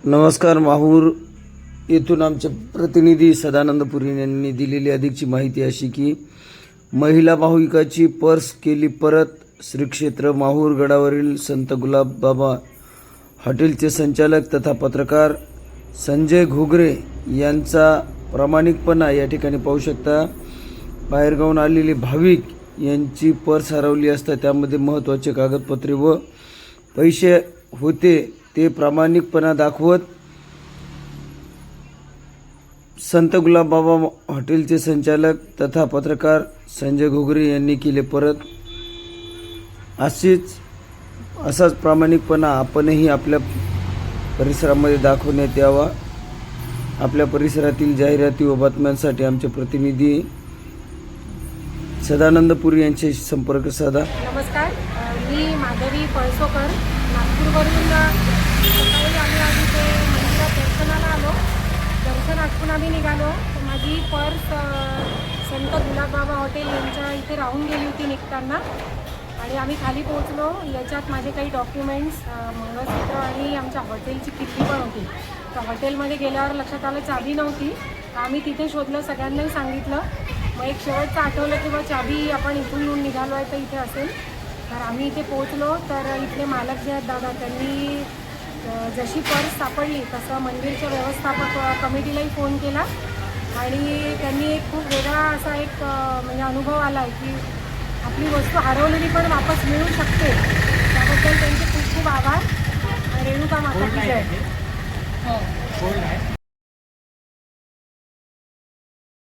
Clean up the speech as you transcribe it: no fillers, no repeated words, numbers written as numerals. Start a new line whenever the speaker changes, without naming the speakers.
नमस्कार. माहूर येथून आमचे प्रतिनिधी सदानंदपुरी यांनी दिलेली अधिकची माहिती अशी की महिला भाविकाची पर्स केली परत. श्री क्षेत्र माहूर गडावरील संत गुलाबबाबा हॉटेलचे संचालक तथा पत्रकार संजय घुगरे यांचा प्रामाणिकपणा या ठिकाणी पाहू शकता. बाहेरगावून आलेले भाविक यांची पर्स हरवली असता त्यामध्ये महत्त्वाचे कागदपत्रे व पैसे होते ते प्रामाणिकपणा दाखवत संत गुलाबबाबा हॉटेलचे संचालक तथा पत्रकार संजय घुगरे यांनी केले परत. असाच प्रामाणिकपणा आपणही आपल्या परिसरामध्ये दाखवण्यात यावा. आपल्या परिसरातील जाहिराती व बातम्यांसाठी आमचे प्रतिनिधी सदानंदपुरी यांच्याशी संपर्क साधा.
नमस्कार, मी माधवी पळसोकर, नागपूरवरून सकाळी आम्ही इथे मंदिरात दर्शनाला आलो. दर्शन आटपून आम्ही निघालो. माझी पर्स संत गुलाबबाबा हॉटेल यांच्या इथे राहून गेली होती निघताना आणि आम्ही खाली पोहोचलो. याच्यात माझे काही डॉक्युमेंट्स, मंगळसूत्र आणि आमच्या हॉटेलची किल्ली पण होती. तर हॉटेलमध्ये गेल्यावर लक्षात आलं चाबी नव्हती. आम्ही तिथे शोधलं, सगळ्यांनाही सांगितलं. मग एक शेवटचं आठवलं की बा चाबी आपण इथून निघालो आहे तर इथे असेल. तर आम्ही इथे पोहोचलो तर इथले मालक जे आहेत दादा, त्यांनी जशी पर्स सापडली तसं मंदिरच्या व्यवस्थापक कमिटीलाही फोन केला आणि त्यांनी एक खूप वेगळा असा एक म्हणजे अनुभव आला आहे की आपली वस्तू हरवलेली पण वापस मिळू शकते. त्याबद्दल त्यांचे खूप खूप आभार. रेणुका माता की जय. हो.